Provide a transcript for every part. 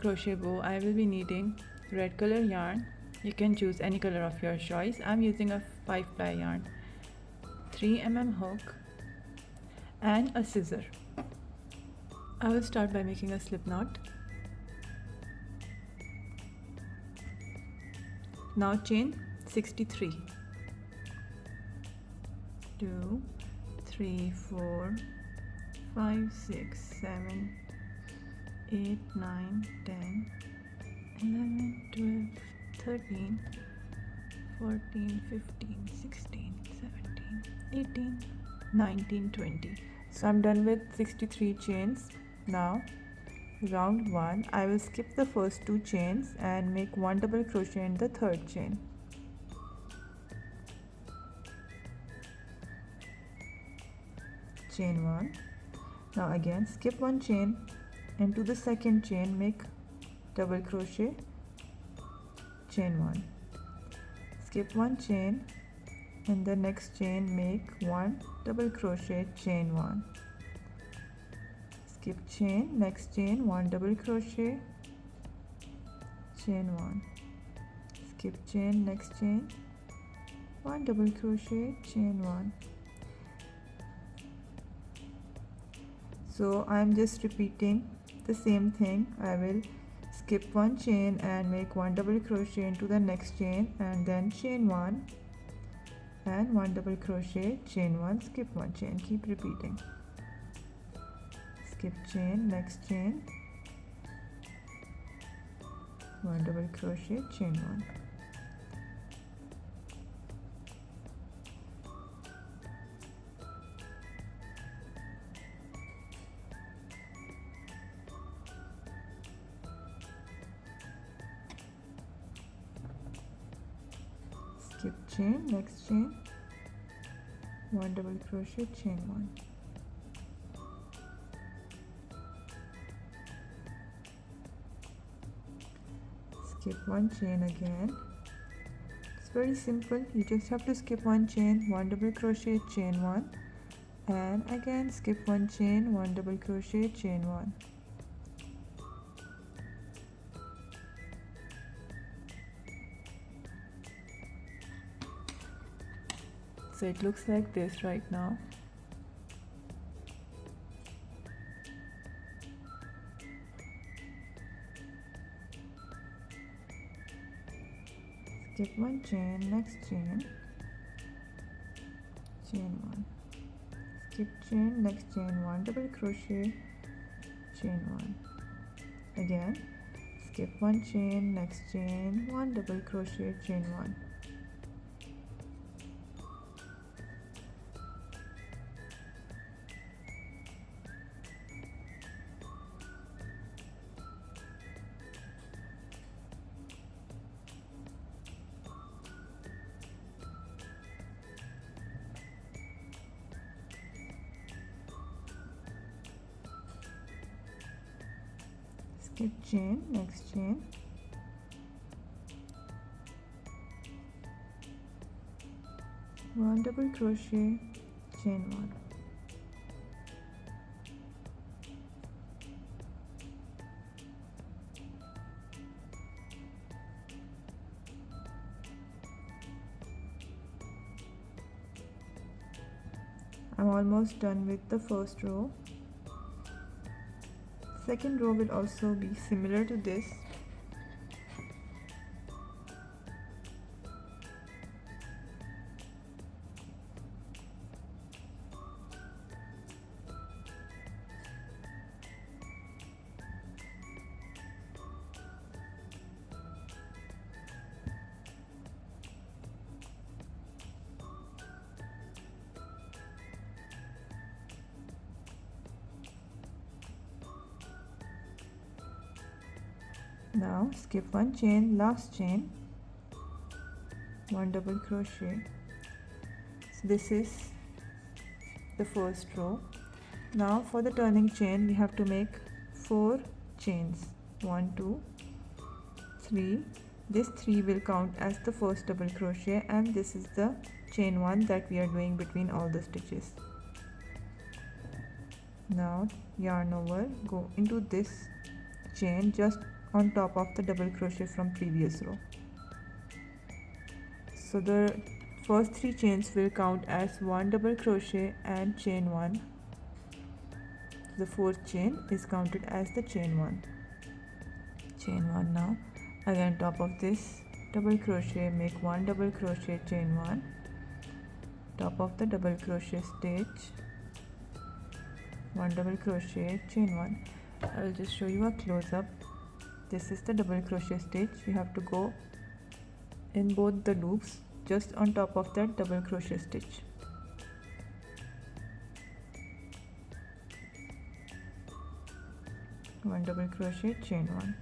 crochet bow, I will be needing red color yarn. You can choose any color of your choice. I'm using a 5-ply yarn, 3 mm hook and a scissor. I will start by making a slip knot. Now chain 63. 2, 3, 4, 5, 6, 7, 8, 9, 10, 11, 12, 13, 14, 15, 16, 17, 18, 19, 20. So I'm done with 63 chains. Now round 1, I will skip the first 2 chains and make 1 double crochet in the third chain. Chain 1. Now again skip 1 chain and to the second chain make double crochet, chain 1. Skip 1 chain, in the next chain make 1 double crochet, chain 1. Skip chain, next chain 1 double crochet, chain 1. Skip chain, next chain 1 double crochet, chain 1. So I'm just repeating the same thing. I will skip 1 chain and make 1 double crochet into the next chain and then chain 1 and 1 double crochet, chain 1, skip 1 chain, keep repeating. Skip chain, next chain 1 double crochet, chain 1. Skip chain, next chain 1 double crochet, chain 1. Skip 1 chain again. It's very simple. You just have to skip 1 chain, 1 double crochet, chain 1, and again skip 1 chain, 1 double crochet, chain 1. So it looks like this right now. Skip 1 chain, next chain, chain 1. Skip chain, next chain, 1 double crochet, chain 1. Again, skip 1 chain, next chain, 1 double crochet, chain 1. Skip chain, next chain, one double crochet, chain 1. I'm almost done with the first row. Second row will also be similar to this. Now skip one chain, last chain, one double crochet. So this is the first row. Now for the turning chain we have to make 4 chains. 1, 2, 3. This 3 will count as the first double crochet, and this is the chain 1 that we are doing between all the stitches. Now yarn over, go into this chain, just on top of the double crochet from previous row. So the first 3 chains will count as 1 double crochet and chain 1. The fourth chain is counted as the chain 1. Chain 1 now. Again, top of this double crochet, make 1 double crochet, chain 1. Top of the double crochet stitch, 1 double crochet, chain 1. I will just show you a close up. This is the double crochet stitch. You have to go in both the loops just on top of that double crochet stitch. One double crochet, chain 1.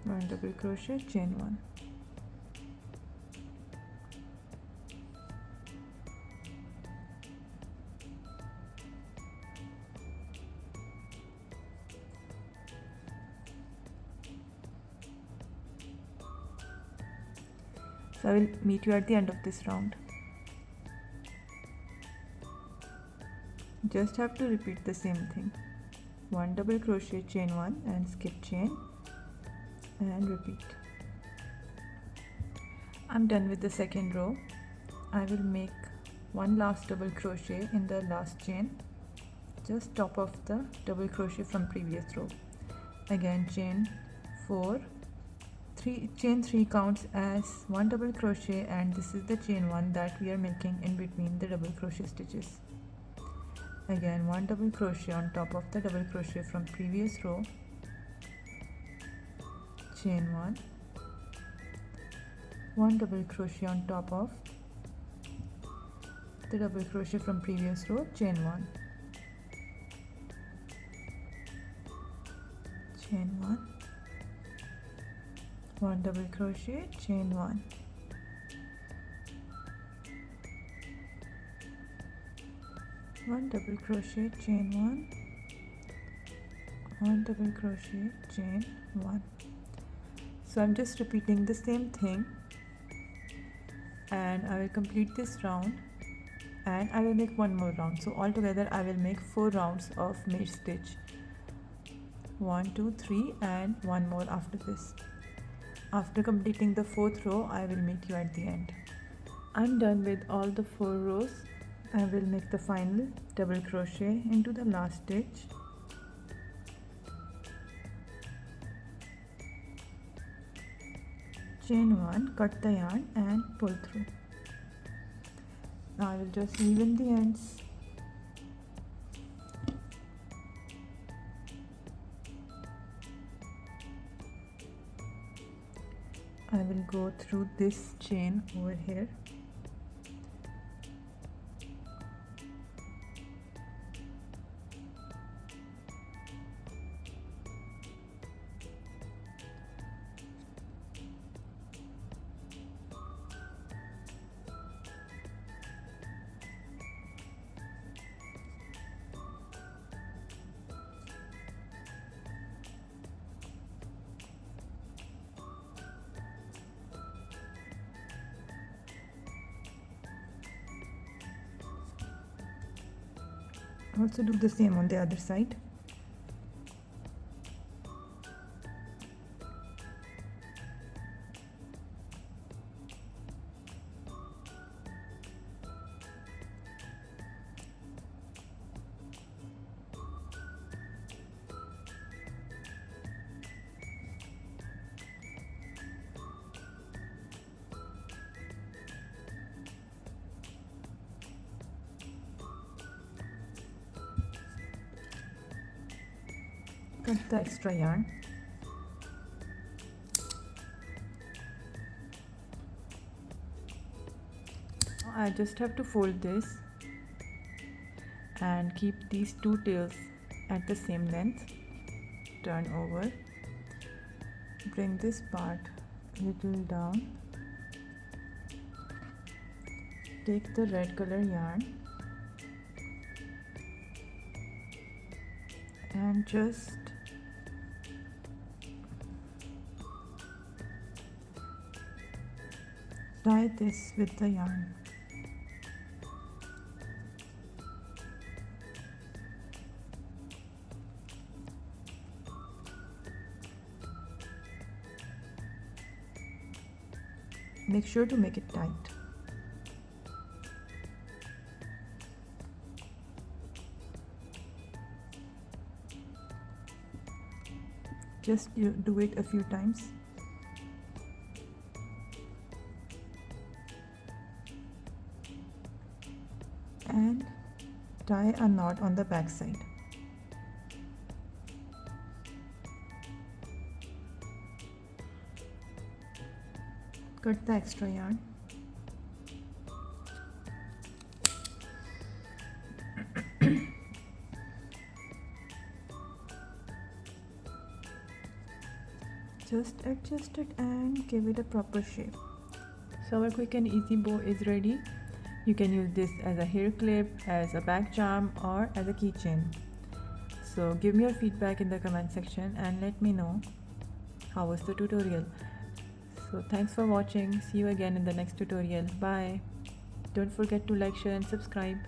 One double crochet, chain 1. So I will meet you at the end of this round. Just have to repeat the same thing. 1 double crochet, chain 1 and skip chain and repeat. I'm done with the second row. I will make one last double crochet in the last chain, just top of the double crochet from previous row. Again, chain 4. Chain 3 counts as 1 double crochet, and this is the chain 1 that we are making in between the double crochet stitches. Again, 1 double crochet on top of the double crochet from previous row, chain 1, 1 double crochet on top of the double crochet from previous row, chain 1, chain 1, 1 double crochet, chain 1, one double crochet, chain 1, 1 double crochet, chain 1. So I'm just repeating the same thing, and I will complete this round and I will make one more round. So altogether I will make 4 rounds of made stitch, 1 2 3 and one more after this. After completing the 4th row, I will meet you at the end. I'm done with all the 4 rows. I will make the final double crochet into the last stitch, chain 1, cut the yarn and pull through. Now I will just weave in the ends. I will go through this chain over here. Also do the same on the other side. Cut the extra yarn. I just have to fold this and keep these 2 tails at the same length. Turn over, bring this part a little down, take the red color yarn and just tie this with the yarn. Make sure to make it tight. Just do it a few times. And tie a knot on the back side. Cut the extra yarn. Just adjust it and give it a proper shape. So our quick and easy bow is ready. You can use this as a hair clip, as a back charm, or as a keychain. So give me your feedback in the comment section and let me know how was the tutorial. So thanks for watching. See you again in the next tutorial. Bye. Don't forget to like, share and subscribe.